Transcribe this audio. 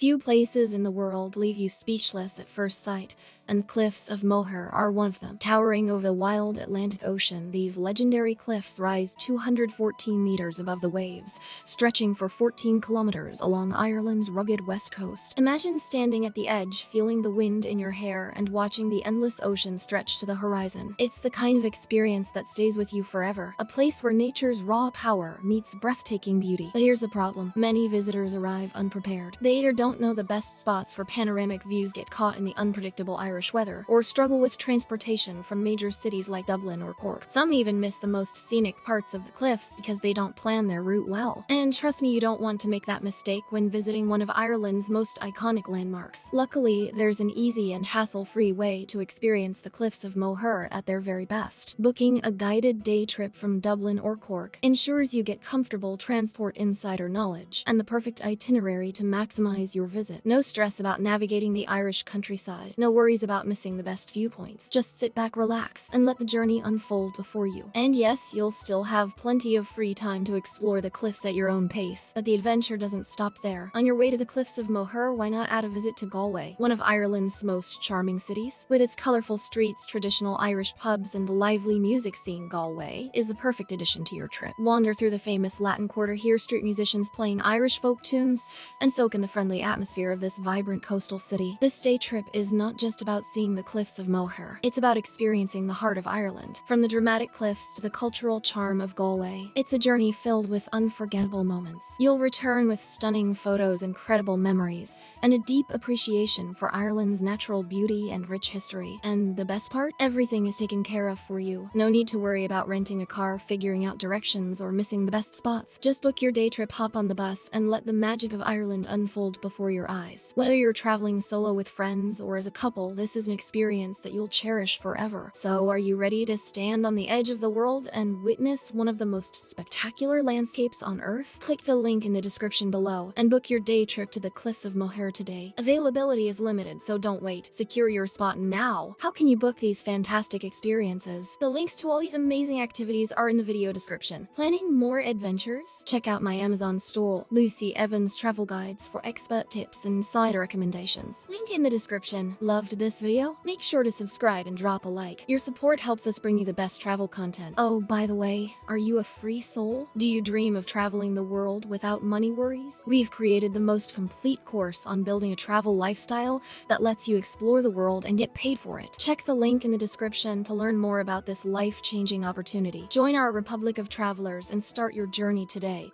Few places in the world leave you speechless at first sight, and the Cliffs of Moher are one of them. Towering over the wild Atlantic Ocean, these legendary cliffs rise 214 meters above the waves, stretching for 14 kilometers along Ireland's rugged west coast. Imagine standing at the edge, feeling the wind in your hair, and watching the endless ocean stretch to the horizon. It's the kind of experience that stays with you forever, a place where nature's raw power meets breathtaking beauty. But here's the problem: many visitors arrive unprepared. They either don't know the best spots for panoramic views, get caught in the unpredictable Irish weather, or struggle with transportation from major cities like Dublin or Cork. Some even miss the most scenic parts of the cliffs because they don't plan their route well. And trust me, you don't want to make that mistake when visiting one of Ireland's most iconic landmarks. Luckily, there's an easy and hassle-free way to experience the Cliffs of Moher at their very best. Booking a guided day trip from Dublin or Cork ensures you get comfortable transport insider knowledge and the perfect itinerary to maximize your visit. No stress about navigating the Irish countryside, no worries about missing the best viewpoints. Just sit back, relax, and let the journey unfold before you. And yes, you'll still have plenty of free time to explore the cliffs at your own pace, but the adventure doesn't stop there. On your way to the Cliffs of Moher, why not add a visit to Galway, one of Ireland's most charming cities? With its colorful streets, traditional Irish pubs, and lively music scene, Galway is the perfect addition to your trip. Wander through the famous Latin Quarter, hear street musicians playing Irish folk tunes, and soak in the friendly atmosphere of this vibrant coastal city. This day trip is not just about seeing the Cliffs of Moher. It's about experiencing the heart of Ireland. From the dramatic cliffs to the cultural charm of Galway, it's a journey filled with unforgettable moments. You'll return with stunning photos, incredible memories, and a deep appreciation for Ireland's natural beauty and rich history. And the best part? Everything is taken care of for you. No need to worry about renting a car, figuring out directions, or missing the best spots. Just book your day trip, hop on the bus, and let the magic of Ireland unfold before your eyes. Whether you're traveling solo with friends or as a couple, this is an experience that you'll cherish forever. So are you ready to stand on the edge of the world and witness one of the most spectacular landscapes on Earth? Click the link in the description below and book your day trip to the Cliffs of Moher today. Availability is limited, so don't wait. Secure your spot now. How can you book these fantastic experiences? The links to all these amazing activities are in the video description. Planning more adventures? Check out my Amazon store, Lucy Evans Travel Guides, for expert tips and side recommendations. Link in the description. Loved this video? Make sure to subscribe and drop a like. Your support helps us bring you the best travel content. Oh, by the way, are you a free soul? Do you dream of traveling the world without money worries? We've created the most complete course on building a travel lifestyle that lets you explore the world and get paid for it. Check the link in the description to learn more about this life-changing opportunity. Join our Republic of Travelers and start your journey today.